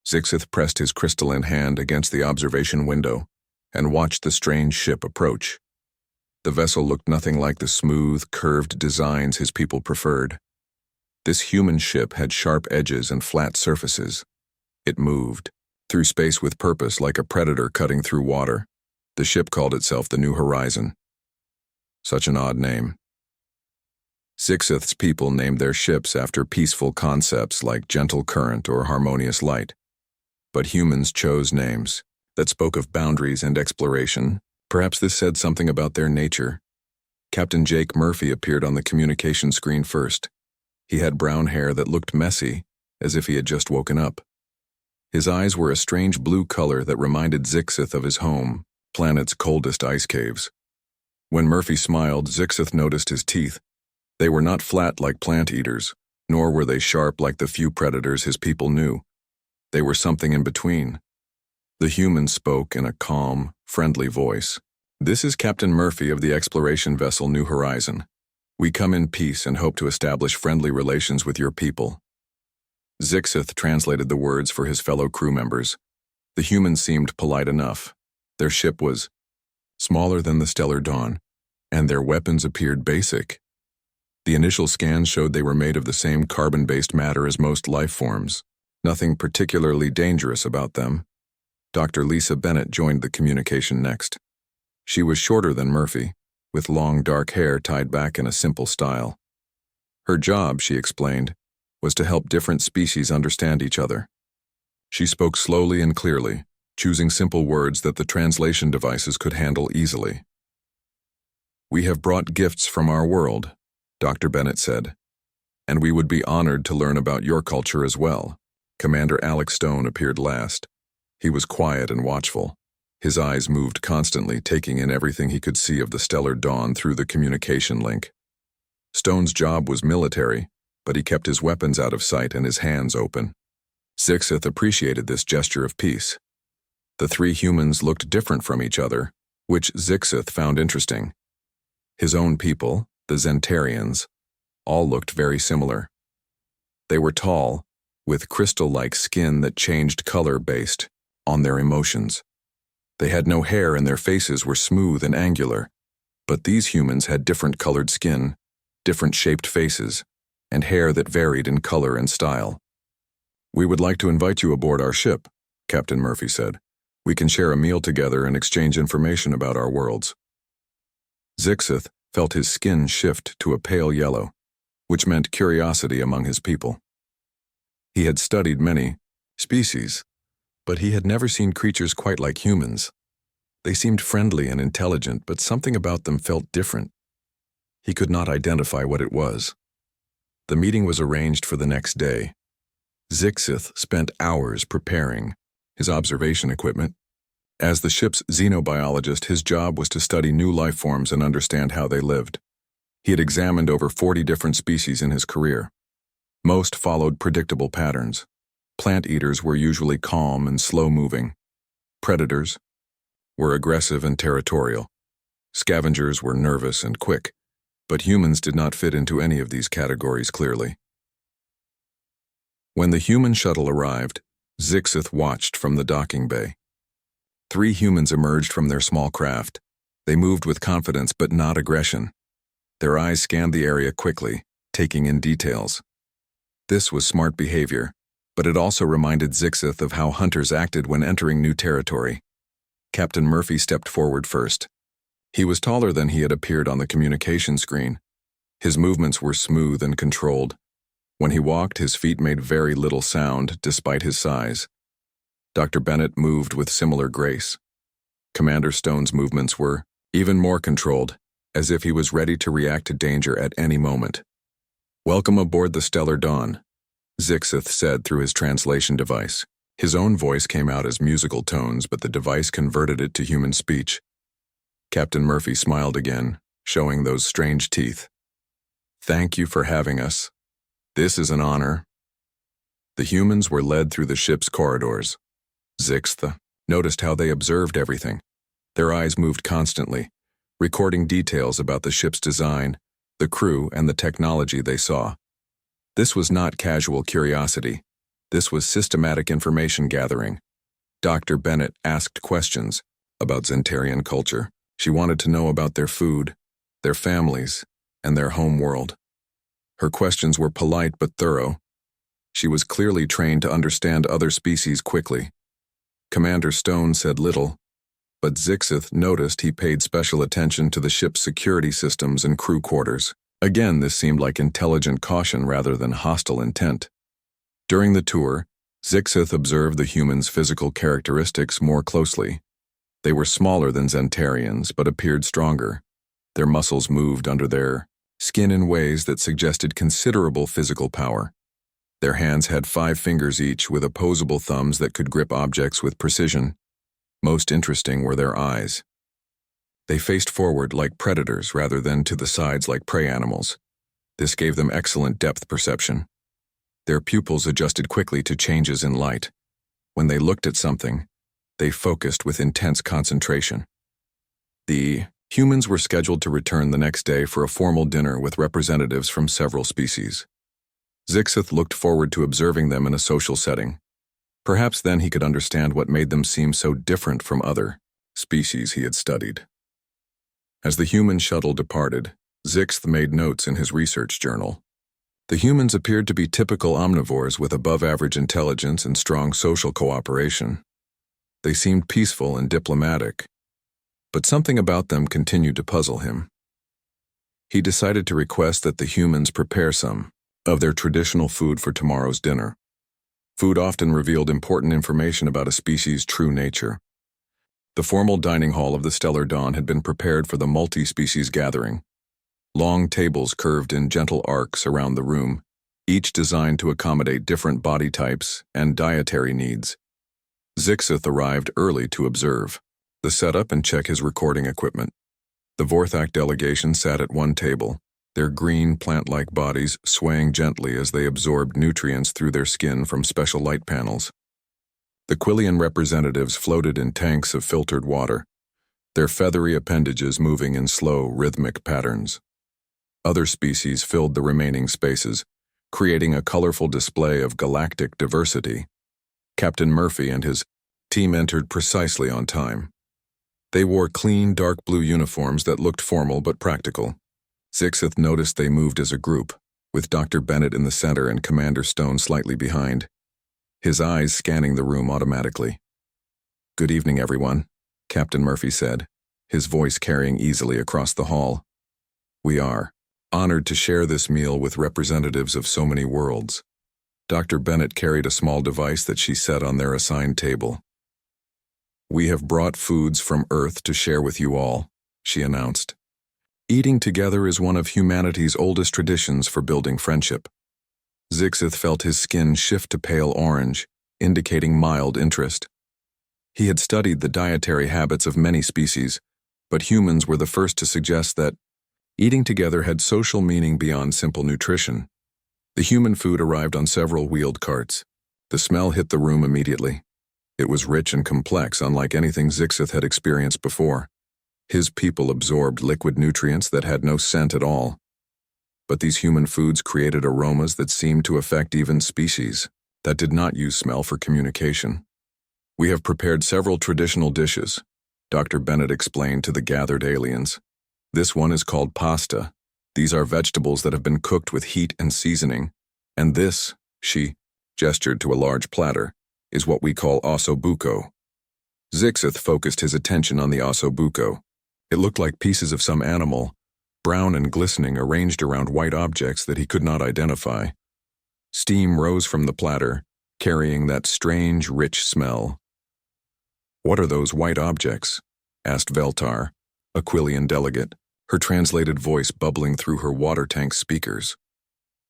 Zixith pressed his crystalline hand against the observation window and watched the strange ship approach. The vessel looked nothing like the smooth, curved designs his people preferred. This human ship had sharp edges and flat surfaces. It moved through space with purpose, like a predator cutting through water. The ship called itself the New Horizon. Such an odd name. Zixith's people named their ships after peaceful concepts like gentle current or harmonious light. But humans chose names that spoke of boundaries and exploration. Perhaps this said something about their nature. Captain Jake Murphy appeared on the communication screen first. He had brown hair that looked messy, as if he had just woken up. His eyes were a strange blue color that reminded Zixith of his home, planet's coldest ice caves. When Murphy smiled, Zixith noticed his teeth. They were not flat like plant eaters, nor were they sharp like the few predators his people knew. They were something in between. The human spoke in a calm, friendly voice. "This is Captain Murphy of the exploration vessel New Horizon. We come in peace and hope to establish friendly relations with your people." Zixith translated the words for his fellow crew members. The humans seemed polite enough. Their ship was smaller than the Stellar Dawn, and their weapons appeared basic. The initial scans showed they were made of the same carbon-based matter as most life forms. Nothing particularly dangerous about them. Dr. Lisa Bennett joined the communication next. She was shorter than Murphy, with long dark hair tied back in a simple style. Her job, she explained, was to help different species understand each other. She spoke slowly and clearly, choosing simple words that the translation devices could handle easily. "We have brought gifts from our world," Dr. Bennett said, "and we would be honored to learn about your culture as well." Commander Alex Stone appeared last. He was quiet and watchful. His eyes moved constantly, taking in everything he could see of the Stellar Dawn through the communication link. Stone's job was military, but he kept his weapons out of sight and his hands open. Zixith appreciated this gesture of peace. The three humans looked different from each other, which Zixith found interesting. His own people, the Zentarians, all looked very similar. They were tall, with crystal-like skin that changed color based on their emotions. They had no hair and their faces were smooth and angular, but these humans had different colored skin, different shaped faces, and hair that varied in color and style. "We would like to invite you aboard our ship," Captain Murphy said. "We can share a meal together and exchange information about our worlds." Zixith felt his skin shift to a pale yellow, which meant curiosity among his people. He had studied many species, but he had never seen creatures quite like humans. They seemed friendly and intelligent, but something about them felt different. He could not identify what it was. The meeting was arranged for the next day. Zixith spent hours preparing his observation equipment. As the ship's xenobiologist, his job was to study new life forms and understand how they lived. He had examined over 40 different species in his career. Most followed predictable patterns. Plant eaters were usually calm and slow-moving. Predators were aggressive and territorial. Scavengers were nervous and quick, but humans did not fit into any of these categories clearly. When the human shuttle arrived, Zixith watched from the docking bay. 3 humans emerged from their small craft. They moved with confidence but not aggression. Their eyes scanned the area quickly, taking in details. This was smart behavior, but it also reminded Zixith of how hunters acted when entering new territory. Captain Murphy stepped forward first. He was taller than he had appeared on the communication screen. His movements were smooth and controlled. When he walked, his feet made very little sound despite his size. Dr. Bennett moved with similar grace. Commander Stone's movements were even more controlled, as if he was ready to react to danger at any moment. "Welcome aboard the Stellar Dawn," Zixith said through his translation device. His own voice came out as musical tones, but the device converted it to human speech. Captain Murphy smiled again, showing those strange teeth. "Thank you for having us. This is an honor." The humans were led through the ship's corridors. Zixith noticed how they observed everything. Their eyes moved constantly, recording details about the ship's design, the crew, and the technology they saw. This was not casual curiosity. This was systematic information gathering. Dr. Bennett asked questions about Zentarian culture. She wanted to know about their food, their families, and their home world. Her questions were polite but thorough. She was clearly trained to understand other species quickly. Commander Stone said little, but Zixith noticed he paid special attention to the ship's security systems and crew quarters. Again, this seemed like intelligent caution rather than hostile intent. During the tour, Zixith observed the humans' physical characteristics more closely. They were smaller than Zentarians, but appeared stronger. Their muscles moved under their skin in ways that suggested considerable physical power. Their hands had 5 fingers each, with opposable thumbs that could grip objects with precision. Most interesting were their eyes. They faced forward like predators rather than to the sides like prey animals. This gave them excellent depth perception. Their pupils adjusted quickly to changes in light. When they looked at something, they focused with intense concentration. The humans were scheduled to return the next day for a formal dinner with representatives from several species. Zixith looked forward to observing them in a social setting. Perhaps then he could understand what made them seem so different from other species he had studied. As the human shuttle departed, Zixith made notes in his research journal. The humans appeared to be typical omnivores with above-average intelligence and strong social cooperation. They seemed peaceful and diplomatic, but something about them continued to puzzle him. He decided to request that the humans prepare some of their traditional food for tomorrow's dinner. Food often revealed important information about a species' true nature. The formal dining hall of the Stellar Dawn had been prepared for the multi-species gathering. Long tables curved in gentle arcs around the room, each designed to accommodate different body types and dietary needs. Zixith arrived early to observe the setup and check his recording equipment. The Vorthak delegation sat at one table, their green, plant-like bodies swaying gently as they absorbed nutrients through their skin from special light panels. The Quillian representatives floated in tanks of filtered water, their feathery appendages moving in slow, rhythmic patterns. Other species filled the remaining spaces, creating a colorful display of galactic diversity. Captain Murphy and his team entered precisely on time. They wore clean, dark blue uniforms that looked formal but practical. Zixith noticed they moved as a group, with Dr. Bennett in the center and Commander Stone slightly behind, his eyes scanning the room automatically. "Good evening, everyone," Captain Murphy said, his voice carrying easily across the hall. "We are honored to share this meal with representatives of so many worlds." Dr. Bennett carried a small device that she set on their assigned table. "We have brought foods from Earth to share with you all," she announced. "Eating together is one of humanity's oldest traditions for building friendship." Zixith felt his skin shift to pale orange, indicating mild interest. He had studied the dietary habits of many species, but humans were the first to suggest that eating together had social meaning beyond simple nutrition. The human food arrived on several wheeled carts. The smell hit the room immediately. It was rich and complex, unlike anything Zixith had experienced before. His people absorbed liquid nutrients that had no scent at all. But these human foods created aromas that seemed to affect even species that did not use smell for communication. "We have prepared several traditional dishes," Dr. Bennett explained to the gathered aliens. "This one is called pasta. These are vegetables that have been cooked with heat and seasoning. And this," she gestured to a large platter, "is what we call buco." Zixith focused his attention on the buco. It looked like pieces of some animal, brown and glistening, arranged around white objects that he could not identify. Steam rose from the platter, carrying that strange, rich smell. "What are those white objects?" asked Veltar, a Quillian delegate, her translated voice bubbling through her water tank speakers.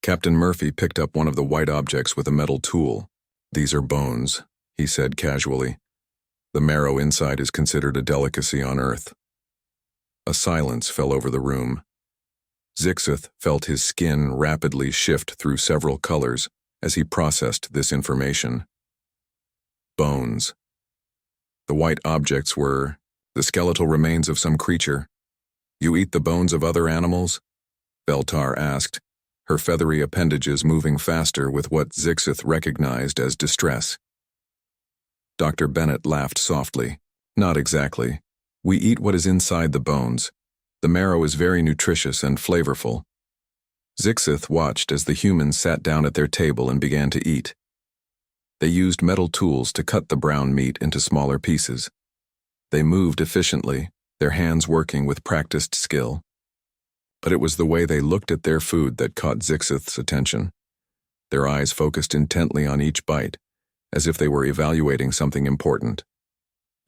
Captain Murphy picked up one of the white objects with a metal tool. "These are bones," he said casually. "The marrow inside is considered a delicacy on Earth." A silence fell over the room. Zixith felt his skin rapidly shift through several colors as he processed this information. Bones. The white objects were the skeletal remains of some creature. "You eat the bones of other animals?" Veltar asked, her feathery appendages moving faster with what Zixith recognized as distress. Dr. Bennett laughed softly. Not exactly. We eat what is inside the bones. The marrow is very nutritious and flavorful. Zixith watched as the humans sat down at their table and began to eat. They used metal tools to cut the brown meat into smaller pieces. They moved efficiently, their hands working with practiced skill. But it was the way they looked at their food that caught Zixith's attention. Their eyes focused intently on each bite, as if they were evaluating something important.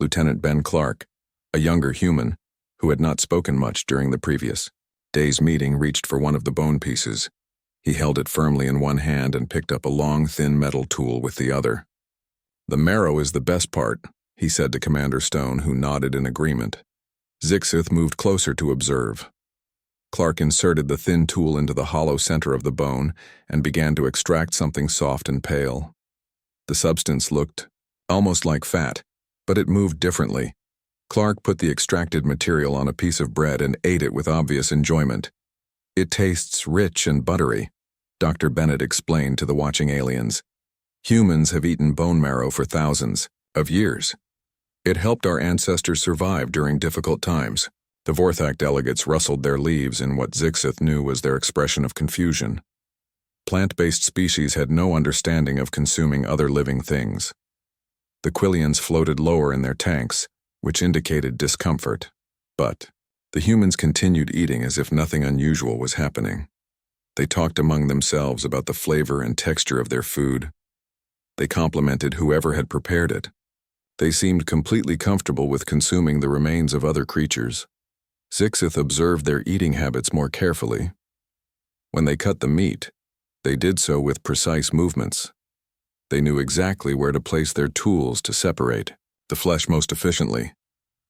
Lieutenant Ben Clark, a younger human, who had not spoken much during the previous day's meeting, reached for one of the bone pieces. He held it firmly in one hand and picked up a long, thin metal tool with the other. "The marrow is the best part," he said to Commander Stone, who nodded in agreement. Zixith moved closer to observe. Clark inserted the thin tool into the hollow center of the bone and began to extract something soft and pale. The substance looked almost like fat, but it moved differently. Clark put the extracted material on a piece of bread and ate it with obvious enjoyment. "It tastes rich and buttery," Dr. Bennett explained to the watching aliens. "Humans have eaten bone marrow for thousands of years. It helped our ancestors survive during difficult times." The Vorthak delegates rustled their leaves in what Zixith knew was their expression of confusion. Plant-based species had no understanding of consuming other living things. The Quillians floated lower in their tanks, which indicated discomfort. But the humans continued eating as if nothing unusual was happening. They talked among themselves about the flavor and texture of their food. They complimented whoever had prepared it. They seemed completely comfortable with consuming the remains of other creatures. Zixith observed their eating habits more carefully. When they cut the meat, they did so with precise movements. They knew exactly where to place their tools to separate the flesh most efficiently.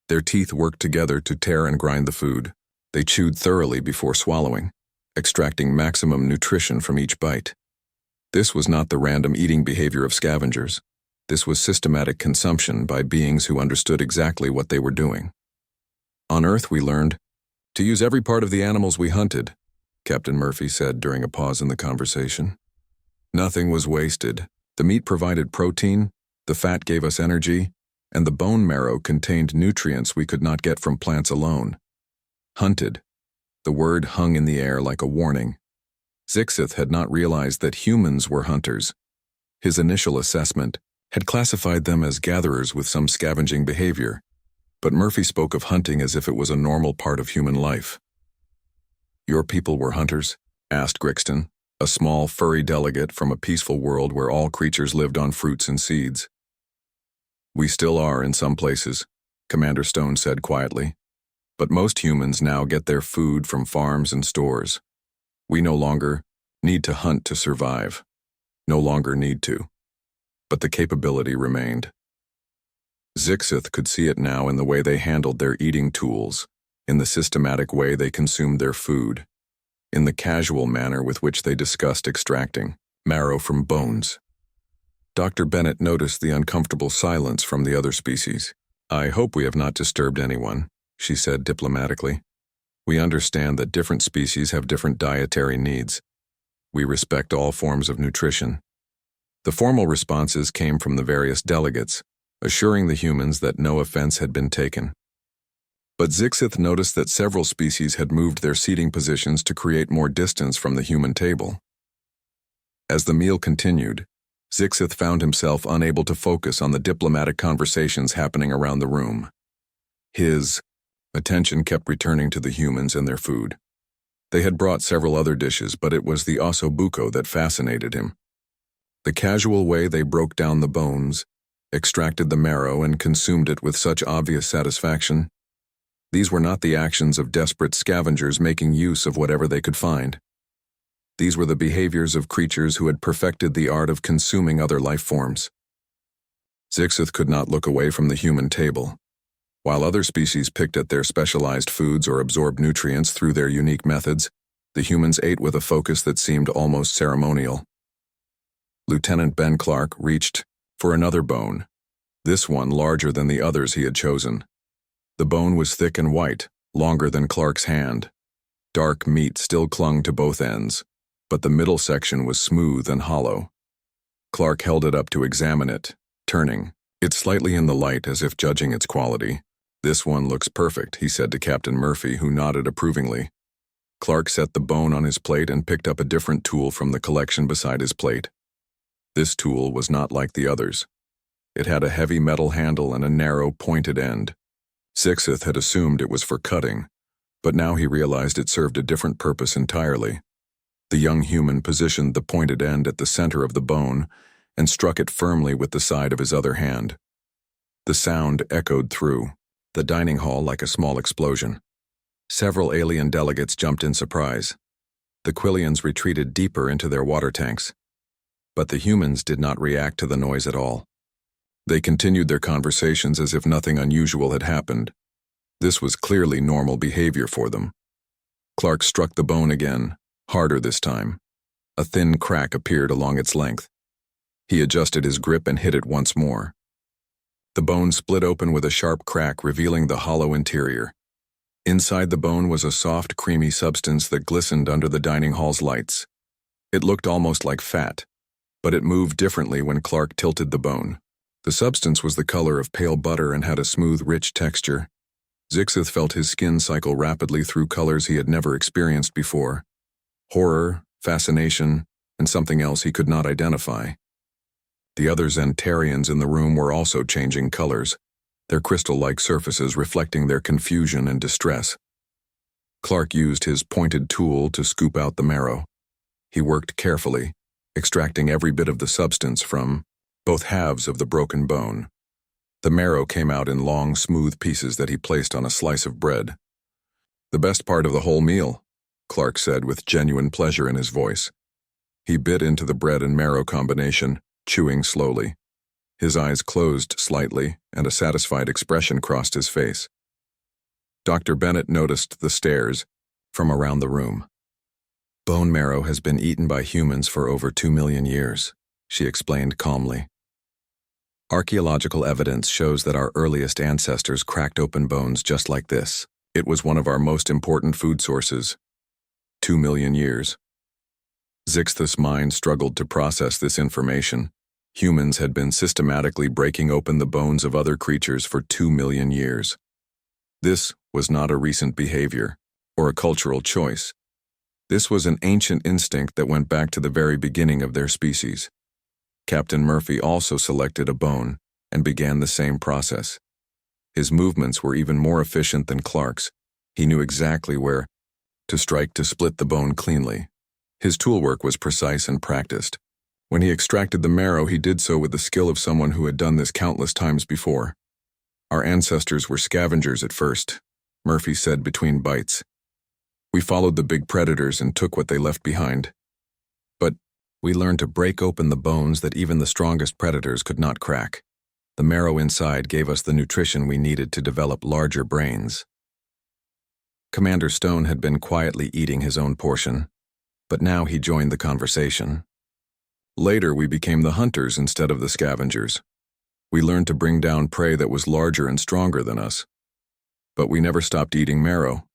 Their teeth worked together to tear and grind the food. They chewed thoroughly before swallowing, extracting maximum nutrition from each bite. This was not the random eating behavior of scavengers. This was systematic consumption by beings who understood exactly what they were doing. "On Earth, we learned to use every part of the animals we hunted," Captain Murphy said during a pause in the conversation. "Nothing was wasted. The meat provided protein, the fat gave us energy, and the bone marrow contained nutrients we could not get from plants alone." Hunted. The word hung in the air like a warning. Zixith had not realized that humans were hunters. His initial assessment had classified them as gatherers with some scavenging behavior, but Murphy spoke of hunting as if it was a normal part of human life. "Your people were hunters?" asked Grixton, a small, furry delegate from a peaceful world where all creatures lived on fruits and seeds. "We still are in some places," Commander Stone said quietly. "But most humans now get their food from farms and stores. We no longer need to hunt to survive. No longer need to. But the capability remained." Zixith could see it now in the way they handled their eating tools, in the systematic way they consumed their food, in the casual manner with which they discussed extracting marrow from bones. Dr. Bennett noticed the uncomfortable silence from the other species. "I hope we have not disturbed anyone," she said diplomatically. "We understand that different species have different dietary needs. We respect all forms of nutrition." The formal responses came from the various delegates, assuring the humans that no offense had been taken. But Zixith noticed that several species had moved their seating positions to create more distance from the human table. As the meal continued, Zixith found himself unable to focus on the diplomatic conversations happening around the room. His attention kept returning to the humans and their food. They had brought several other dishes, but it was the buco that fascinated him. The casual way they broke down the bones, extracted the marrow, and consumed it with such obvious satisfaction. These were not the actions of desperate scavengers making use of whatever they could find. These were the behaviors of creatures who had perfected the art of consuming other life forms. Zixith could not look away from the human table. While other species picked at their specialized foods or absorbed nutrients through their unique methods, the humans ate with a focus that seemed almost ceremonial. Lieutenant Ben Clark reached for another bone, this one larger than the others he had chosen. The bone was thick and white, longer than Clark's hand. Dark meat still clung to both ends, but the middle section was smooth and hollow. Clark held it up to examine it, turning it slightly in the light as if judging its quality. "This one looks perfect," he said to Captain Murphy, who nodded approvingly. Clark set the bone on his plate and picked up a different tool from the collection beside his plate. This tool was not like the others. It had a heavy metal handle and a narrow, pointed end. Zixith had assumed it was for cutting, but now he realized it served a different purpose entirely. The young human positioned the pointed end at the center of the bone and struck it firmly with the side of his other hand. The sound echoed through the dining hall like a small explosion. Several alien delegates jumped in surprise. The Quillians retreated deeper into their water tanks. But the humans did not react to the noise at all. They continued their conversations as if nothing unusual had happened. This was clearly normal behavior for them. Clark struck the bone again, harder this time. A thin crack appeared along its length. He adjusted his grip and hit it once more. The bone split open with a sharp crack, revealing the hollow interior. Inside the bone was a soft, creamy substance that glistened under the dining hall's lights. It looked almost like fat, but it moved differently when Clark tilted the bone. The substance was the color of pale butter and had a smooth, rich texture. Zixith felt his skin cycle rapidly through colors he had never experienced before. Horror, fascination, and something else he could not identify. The other Zentarians in the room were also changing colors, their crystal-like surfaces reflecting their confusion and distress. Clark used his pointed tool to scoop out the marrow. He worked carefully, extracting every bit of the substance from both halves of the broken bone. The marrow came out in long, smooth pieces that he placed on a slice of bread. "The best part of the whole meal," Clark said with genuine pleasure in his voice. He bit into the bread and marrow combination, chewing slowly. His eyes closed slightly, and a satisfied expression crossed his face. Dr. Bennett noticed the stares from around the room. "Bone marrow has been eaten by humans for over 2 million years, she explained calmly. "Archaeological evidence shows that our earliest ancestors cracked open bones just like this. It was one of our most important food sources. 2 million years. Zixith's mind struggled to process this information. Humans had been systematically breaking open the bones of other creatures for 2 million years. This was not a recent behavior, or a cultural choice. This was an ancient instinct that went back to the very beginning of their species. Captain Murphy also selected a bone and began the same process. His movements were even more efficient than Clark's. He knew exactly where to strike to split the bone cleanly. His toolwork was precise and practiced. When he extracted the marrow, he did so with the skill of someone who had done this countless times before. "Our ancestors were scavengers at first," Murphy said between bites. "We followed the big predators and took what they left behind. But we learned to break open the bones that even the strongest predators could not crack. The marrow inside gave us the nutrition we needed to develop larger brains." Commander Stone had been quietly eating his own portion, but now he joined the conversation. "Later, we became the hunters instead of the scavengers. We learned to bring down prey that was larger and stronger than us. But we never stopped eating marrow.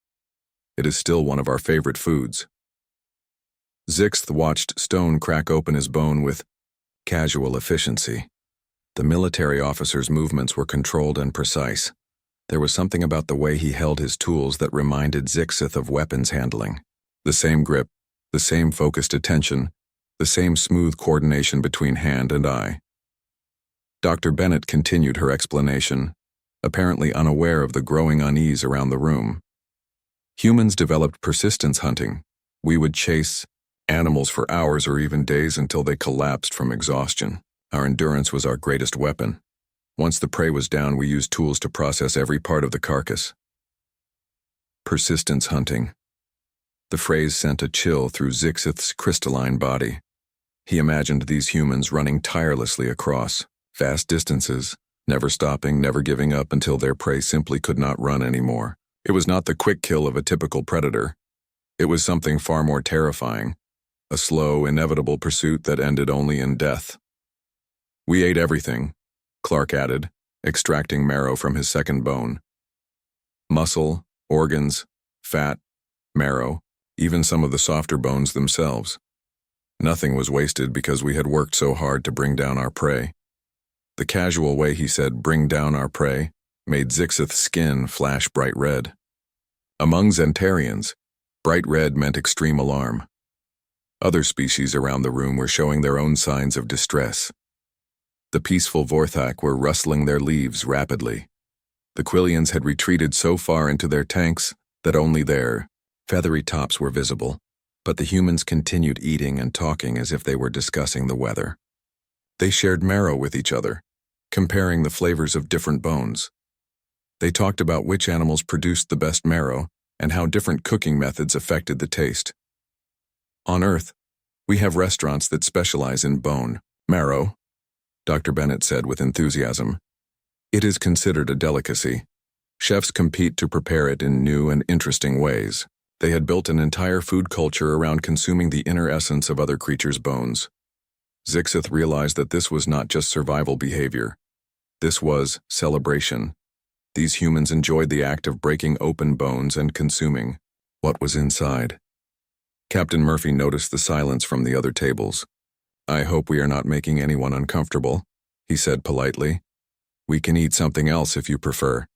It is still one of our favorite foods." Zixith watched Stone crack open his bone with casual efficiency. The military officer's movements were controlled and precise. There was something about the way he held his tools that reminded Zixith of weapons handling. The same grip, the same focused attention, the same smooth coordination between hand and eye. Dr. Bennett continued her explanation, apparently unaware of the growing unease around the room. "Humans developed persistence hunting. We would chase animals for hours or even days until they collapsed from exhaustion. Our endurance was our greatest weapon. Once the prey was down, we used tools to process every part of the carcass." Persistence hunting. The phrase sent a chill through Zixith's crystalline body. He imagined these humans running tirelessly across vast distances, never stopping, never giving up until their prey simply could not run anymore. It was not the quick kill of a typical predator. It was something far more terrifying, a slow, inevitable pursuit that ended only in death. "We ate everything," Clark added, extracting marrow from his second bone. "Muscle, organs, fat, marrow, even some of the softer bones themselves. Nothing was wasted because we had worked so hard to bring down our prey. The casual way he said "bring down our prey" made Zixith's skin flash bright red. Among Zentarians, bright red meant extreme alarm. Other species around the room were showing their own signs of distress. The peaceful Vorthak were rustling their leaves rapidly. The Quillians had retreated so far into their tanks that only their feathery tops were visible, but the humans continued eating and talking as if they were discussing the weather. They shared marrow with each other, comparing the flavors of different bones. They talked about which animals produced the best marrow and how different cooking methods affected the taste. On Earth, we have restaurants that specialize in bone marrow, Dr. Bennett said with enthusiasm. It is considered a delicacy. Chefs compete to prepare it in new and interesting ways. They had built an entire food culture around consuming the inner essence of other creatures' bones. Zixith realized that this was not just survival behavior. This was celebration. These humans enjoyed the act of breaking open bones and consuming what was inside. Captain Murphy noticed the silence from the other tables. "I hope we are not making anyone uncomfortable," he said politely. "We can eat something else if you prefer."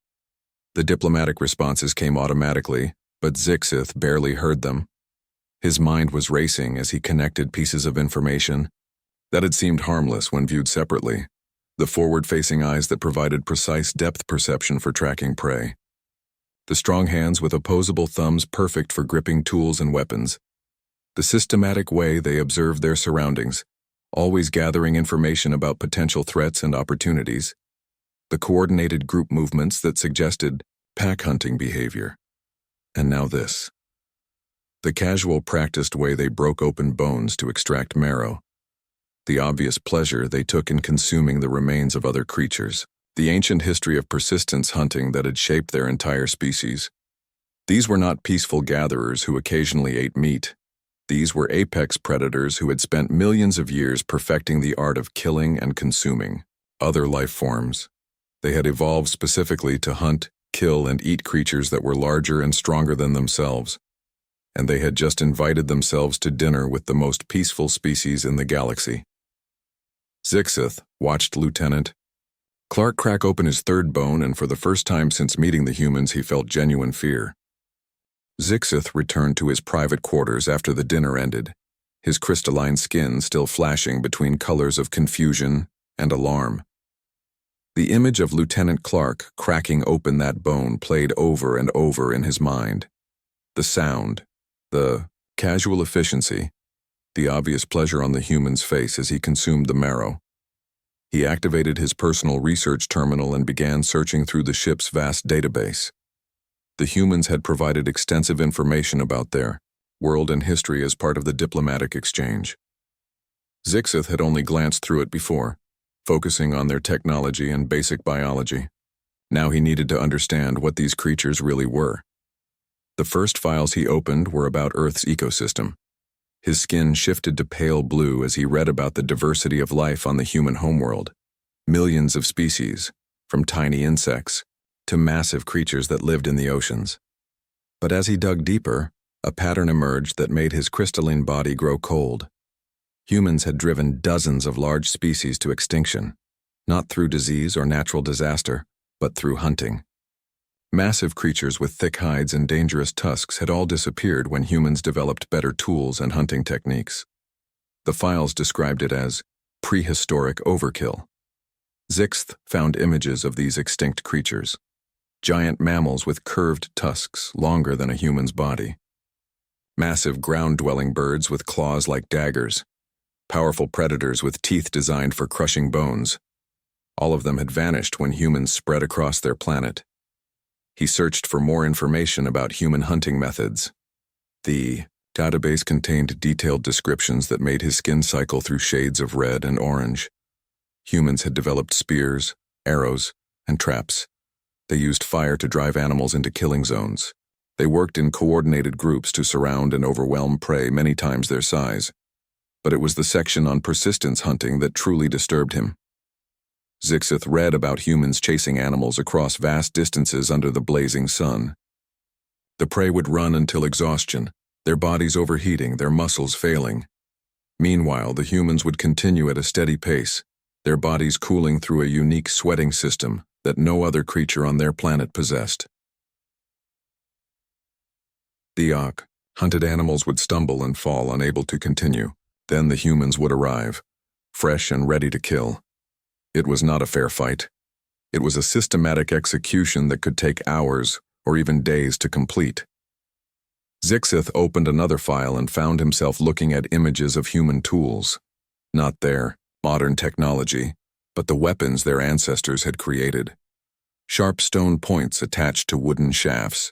The diplomatic responses came automatically, but Zixith barely heard them. His mind was racing as he connected pieces of information that had seemed harmless when viewed separately, the forward-facing eyes that provided precise depth perception for tracking prey, the strong hands with opposable thumbs perfect for gripping tools and weapons, the systematic way they observed their surroundings, always gathering information about potential threats and opportunities, the coordinated group movements that suggested pack hunting behavior. And now this. The casual, practiced way they broke open bones to extract marrow, the obvious pleasure they took in consuming the remains of other creatures, the ancient history of persistence hunting that had shaped their entire species. These were not peaceful gatherers who occasionally ate meat. These were apex predators who had spent millions of years perfecting the art of killing and consuming other life forms. They had evolved specifically to hunt, kill, and eat creatures that were larger and stronger than themselves. And they had just invited themselves to dinner with the most peaceful species in the galaxy. Zixith watched Lieutenant Clark crack open his third bone, and for the first time since meeting the humans he felt genuine fear. Zixith returned to his private quarters after the dinner ended, his crystalline skin still flashing between colors of confusion and alarm. The image of Lieutenant Clark cracking open that bone played over and over in his mind. The sound, the casual efficiency, the obvious pleasure on the human's face as he consumed the marrow. He activated his personal research terminal and began searching through the ship's vast database. The humans had provided extensive information about their world and history as part of the diplomatic exchange. Zixith had only glanced through it before, focusing on their technology and basic biology. Now he needed to understand what these creatures really were. The first files he opened were about Earth's ecosystem. His skin shifted to pale blue as he read about the diversity of life on the human homeworld. Millions of species, from tiny insects to massive creatures that lived in the oceans. But as he dug deeper, a pattern emerged that made his crystalline body grow cold. Humans had driven dozens of large species to extinction, not through disease or natural disaster, but through hunting. Massive creatures with thick hides and dangerous tusks had all disappeared when humans developed better tools and hunting techniques. The files described it as prehistoric overkill. Zixith found images of these extinct creatures. Giant mammals with curved tusks longer than a human's body. Massive ground-dwelling birds with claws like daggers. Powerful predators with teeth designed for crushing bones. All of them had vanished when humans spread across their planet. He searched for more information about human hunting methods. The database contained detailed descriptions that made his skin cycle through shades of red and orange. Humans had developed spears, arrows, and traps. They used fire to drive animals into killing zones. They worked in coordinated groups to surround and overwhelm prey many times their size. But it was the section on persistence hunting that truly disturbed him. Zixith read about humans chasing animals across vast distances under the blazing sun. The prey would run until exhaustion, their bodies overheating, their muscles failing. Meanwhile, the humans would continue at a steady pace, their bodies cooling through a unique sweating system that no other creature on their planet possessed. The hunted animals would stumble and fall, unable to continue. Then the humans would arrive, fresh and ready to kill. It was not a fair fight. It was a systematic execution that could take hours or even days to complete. Zixith opened another file and found himself looking at images of human tools. Not their modern technology, but the weapons their ancestors had created. Sharp stone points attached to wooden shafts,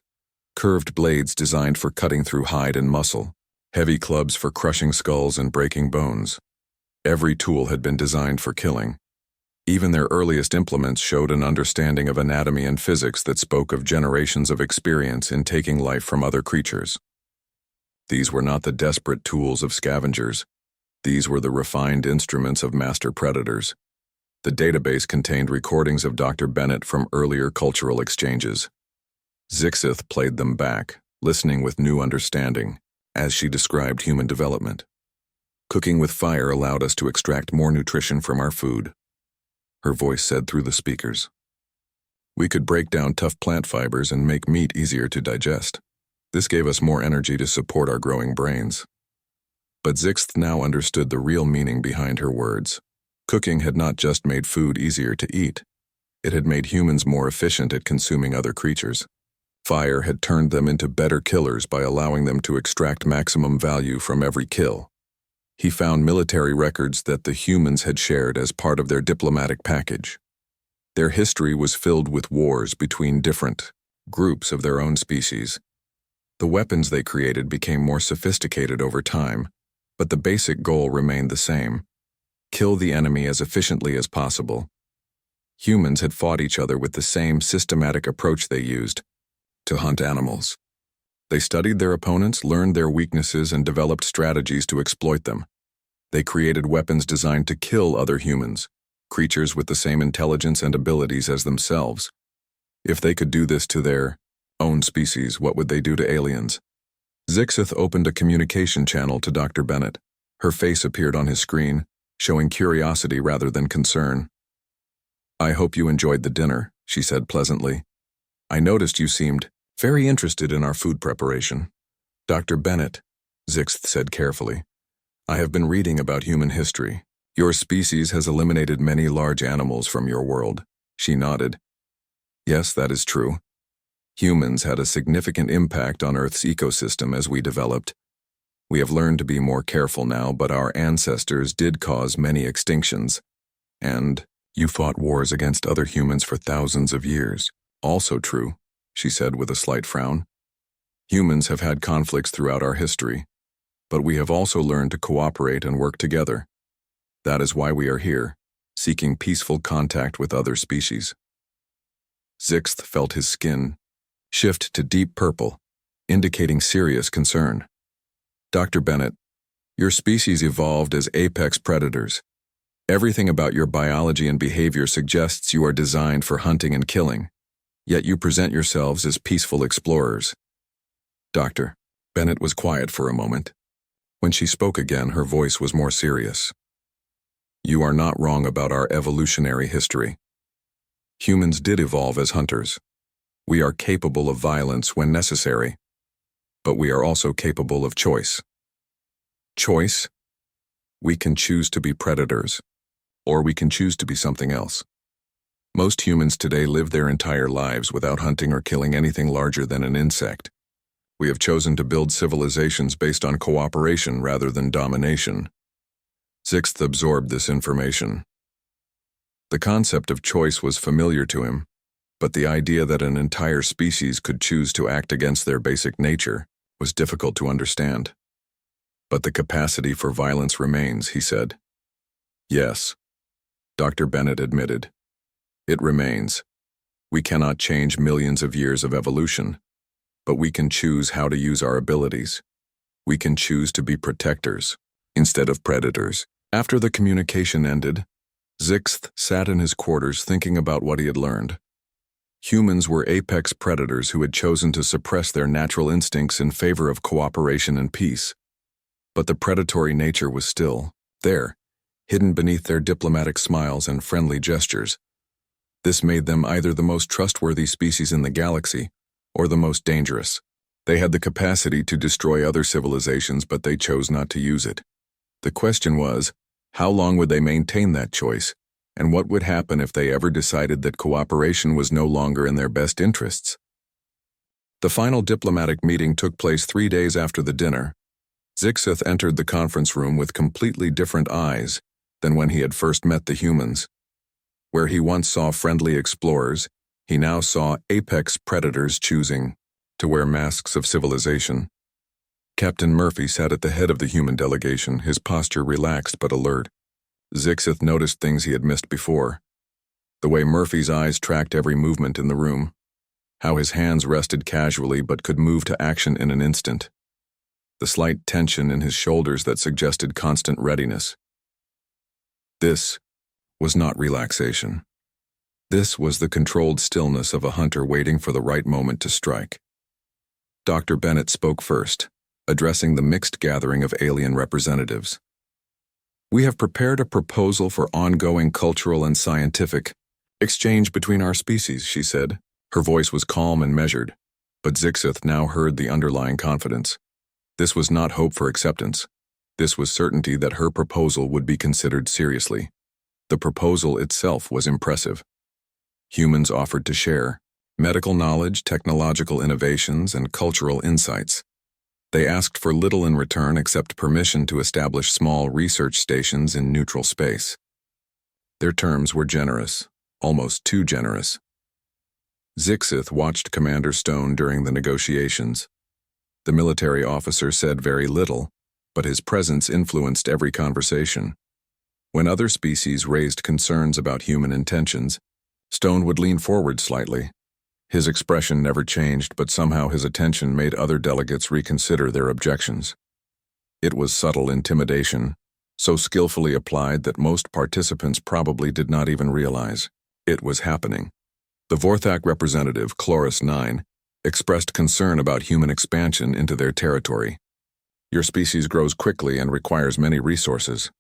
curved blades designed for cutting through hide and muscle, heavy clubs for crushing skulls and breaking bones. Every tool had been designed for killing. Even their earliest implements showed an understanding of anatomy and physics that spoke of generations of experience in taking life from other creatures. These were not the desperate tools of scavengers. These were the refined instruments of master predators. The database contained recordings of Dr. Bennett from earlier cultural exchanges. Zixith played them back, listening with new understanding, as she described human development. Cooking with fire allowed us to extract more nutrition from our food, her voice said through the speakers. We could break down tough plant fibers and make meat easier to digest. This gave us more energy to support our growing brains. But Zixith now understood the real meaning behind her words. Cooking had not just made food easier to eat. It had made humans more efficient at consuming other creatures. Fire had turned them into better killers by allowing them to extract maximum value from every kill. He found military records that the humans had shared as part of their diplomatic package. Their history was filled with wars between different groups of their own species. The weapons they created became more sophisticated over time, but the basic goal remained the same: kill the enemy as efficiently as possible. Humans had fought each other with the same systematic approach they used to hunt animals. They studied their opponents, learned their weaknesses, and developed strategies to exploit them. They created weapons designed to kill other humans, creatures with the same intelligence and abilities as themselves. If they could do this to their own species, what would they do to aliens? Zixith opened a communication channel to Dr. Bennett. Her face appeared on his screen, showing curiosity rather than concern. "I hope you enjoyed the dinner," she said pleasantly. "I noticed you seemed very interested in our food preparation." "Dr. Bennett," Zixith said carefully, "I have been reading about human history. Your species has eliminated many large animals from your world." She nodded. "Yes, that is true. Humans had a significant impact on Earth's ecosystem as we developed. We have learned to be more careful now, but our ancestors did cause many extinctions. And you fought wars against other humans for thousands of years." "Also true," she said with a slight frown. "Humans have had conflicts throughout our history, but we have also learned to cooperate and work together. That is why we are here, seeking peaceful contact with other species." Zixith felt his skin shift to deep purple, indicating serious concern. "Dr. Bennett, your species evolved as apex predators. Everything about your biology and behavior suggests you are designed for hunting and killing, yet you present yourselves as peaceful explorers." Dr. Bennett was quiet for a moment. When she spoke again, her voice was more serious. "You are not wrong about our evolutionary history. Humans did evolve as hunters. We are capable of violence when necessary, but we are also capable of choice. Choice? We can choose to be predators, or we can choose to be something else. Most humans today live their entire lives without hunting or killing anything larger than an insect. We have chosen to build civilizations based on cooperation rather than domination." Zixith absorbed this information. The concept of choice was familiar to him, but the idea that an entire species could choose to act against their basic nature was difficult to understand. "But the capacity for violence remains," he said. "Yes," Dr. Bennett admitted. "It remains. We cannot change millions of years of evolution, but we can choose how to use our abilities. We can choose to be protectors instead of predators." After the communication ended, Zixith sat in his quarters thinking about what he had learned. Humans were apex predators who had chosen to suppress their natural instincts in favor of cooperation and peace. But the predatory nature was still there, hidden beneath their diplomatic smiles and friendly gestures. This made them either the most trustworthy species in the galaxy or the most dangerous. They had the capacity to destroy other civilizations, but they chose not to use it. The question was, how long would they maintain that choice, and what would happen if they ever decided that cooperation was no longer in their best interests? The final diplomatic meeting took place 3 days after the dinner. Zixith entered the conference room with completely different eyes than when he had first met the humans. Where he once saw friendly explorers, he now saw apex predators choosing to wear masks of civilization. Captain Murphy sat at the head of the human delegation, his posture relaxed but alert. Zixith noticed things he had missed before. The way Murphy's eyes tracked every movement in the room. How his hands rested casually but could move to action in an instant. The slight tension in his shoulders that suggested constant readiness. This was not relaxation. This was the controlled stillness of a hunter waiting for the right moment to strike. Dr. Bennett spoke first, addressing the mixed gathering of alien representatives. "We have prepared a proposal for ongoing cultural and scientific exchange between our species," she said. Her voice was calm and measured, but Zixith now heard the underlying confidence. This was not hope for acceptance. This was certainty that her proposal would be considered seriously. The proposal itself was impressive. Humans offered to share medical knowledge, technological innovations, and cultural insights. They asked for little in return except permission to establish small research stations in neutral space. Their terms were generous, almost too generous. Zixith watched Commander Stone during the negotiations. The military officer said very little, but his presence influenced every conversation. When other species raised concerns about human intentions, Stone would lean forward slightly. His expression never changed, but somehow his attention made other delegates reconsider their objections. It was subtle intimidation, so skillfully applied that most participants probably did not even realize it was happening. The Vorthak representative, Chloris 9, expressed concern about human expansion into their territory. "Your species grows quickly and requires many resources,"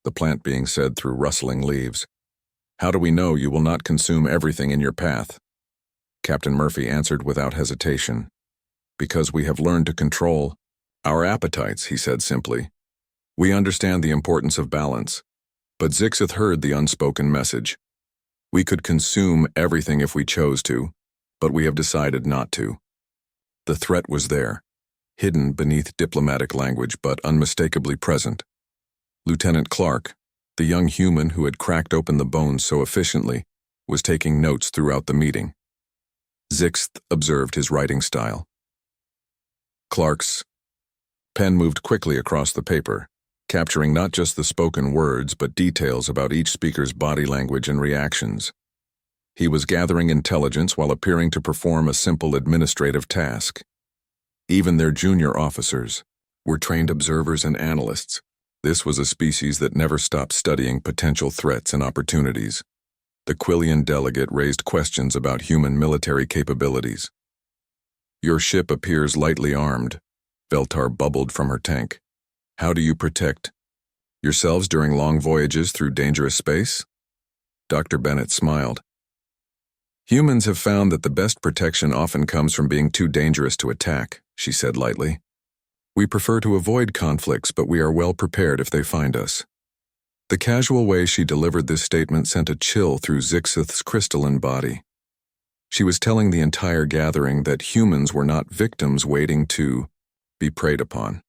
the plant being said through rustling leaves. "How do we know you will not consume everything in your path?" Captain Murphy answered without hesitation. "Because we have learned to control our appetites," he said simply. "We understand the importance of balance." But Zixith heard the unspoken message. We could consume everything if we chose to, but we have decided not to. The threat was there, hidden beneath diplomatic language but unmistakably present. Lieutenant Clark, the young human who had cracked open the bones so efficiently, was taking notes throughout the meeting. Zixith observed his writing style. Clark's pen moved quickly across the paper, capturing not just the spoken words but details about each speaker's body language and reactions. He was gathering intelligence while appearing to perform a simple administrative task. Even their junior officers were trained observers and analysts. This was a species that never stopped studying potential threats and opportunities. The Quillian delegate raised questions about human military capabilities. "Your ship appears lightly armed," Veltar bubbled from her tank. "How do you protect yourselves during long voyages through dangerous space?" Dr. Bennett smiled. "Humans have found that the best protection often comes from being too dangerous to attack," she said lightly. "We prefer to avoid conflicts, but we are well prepared if they find us." The casual way she delivered this statement sent a chill through Zixith's crystalline body. She was telling the entire gathering that humans were not victims waiting to be preyed upon.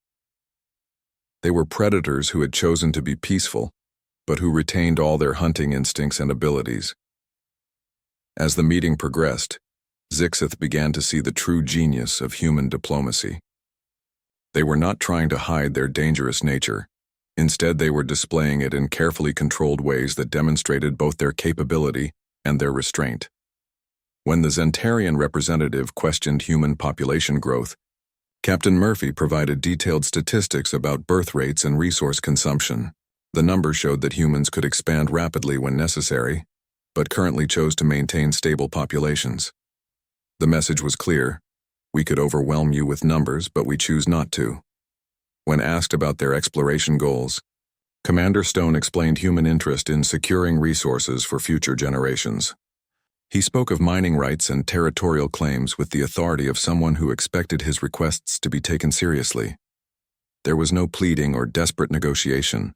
They were predators who had chosen to be peaceful, but who retained all their hunting instincts and abilities. As the meeting progressed, Zixith began to see the true genius of human diplomacy. They were not trying to hide their dangerous nature. Instead, they were displaying it in carefully controlled ways that demonstrated both their capability and their restraint. When the Zentarian representative questioned human population growth, Captain Murphy provided detailed statistics about birth rates and resource consumption. The numbers showed that humans could expand rapidly when necessary, but currently chose to maintain stable populations. The message was clear: we could overwhelm you with numbers, but we choose not to. When asked about their exploration goals, Commander Stone explained human interest in securing resources for future generations. He spoke of mining rights and territorial claims with the authority of someone who expected his requests to be taken seriously. There was no pleading or desperate negotiation.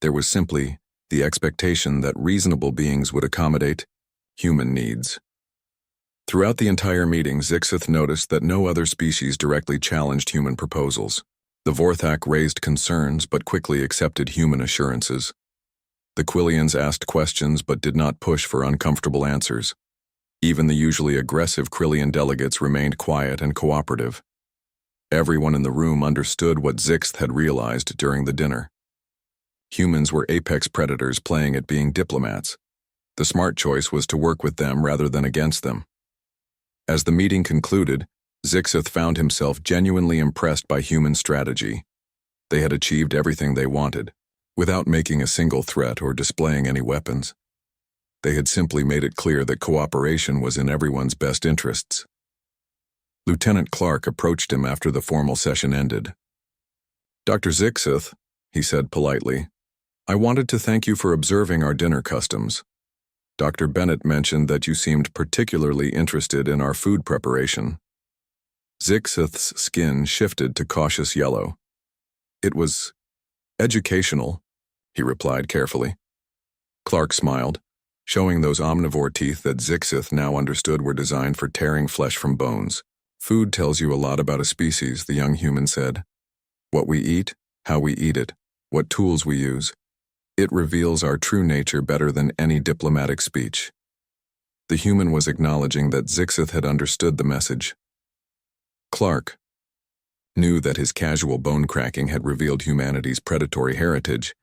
There was simply the expectation that reasonable beings would accommodate human needs. Throughout the entire meeting, Zixith noticed that no other species directly challenged human proposals. The Vorthak raised concerns but quickly accepted human assurances. The Quillians asked questions but did not push for uncomfortable answers. Even the usually aggressive Quillian delegates remained quiet and cooperative. Everyone in the room understood what Zixith had realized during the dinner. Humans were apex predators playing at being diplomats. The smart choice was to work with them rather than against them. As the meeting concluded, Zixith found himself genuinely impressed by human strategy. They had achieved everything they wanted, without making a single threat or displaying any weapons. They had simply made it clear that cooperation was in everyone's best interests. Lieutenant Clark approached him after the formal session ended. "Dr. Zixith," he said politely, "I wanted to thank you for observing our dinner customs. Dr. Bennett mentioned that you seemed particularly interested in our food preparation." Zixith's skin shifted to cautious yellow. "It was educational," he replied carefully. Clark smiled, showing those omnivore teeth that Zixith now understood were designed for tearing flesh from bones. "Food tells you a lot about a species," the young human said. "What we eat, how we eat it, what tools we use. It reveals our true nature better than any diplomatic speech." The human was acknowledging that Zixith had understood the message. Clark knew that his casual bone-cracking had revealed humanity's predatory heritage,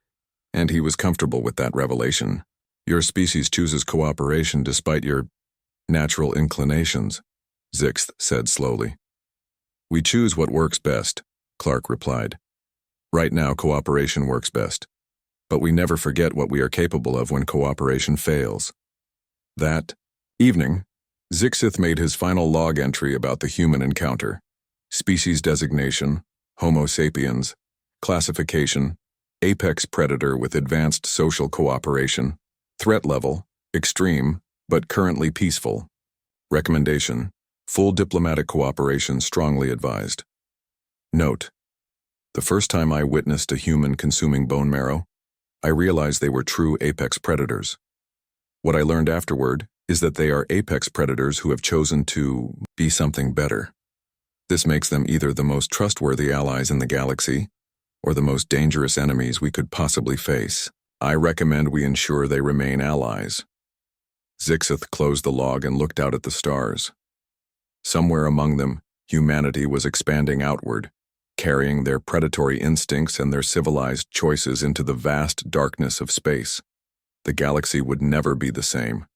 and he was comfortable with that revelation. "Your species chooses cooperation despite your natural inclinations," Zixith said slowly. "We choose what works best," Clark replied. "Right now, cooperation works best, but we never forget what we are capable of when cooperation fails." That evening, Zixith made his final log entry about the human encounter: species designation, Homo sapiens, classification, apex predator with advanced social cooperation, threat level, extreme, but currently peaceful. Recommendation: full diplomatic cooperation strongly advised. Note: the first time I witnessed a human consuming bone marrow, I realized they were true apex predators. What I learned afterward is that they are apex predators who have chosen to be something better. This makes them either the most trustworthy allies in the galaxy or the most dangerous enemies we could possibly face. I recommend we ensure they remain allies. Zixith closed the log and looked out at the stars. Somewhere among them, humanity was expanding outward, carrying their predatory instincts and their civilized choices into the vast darkness of space. The galaxy would never be the same.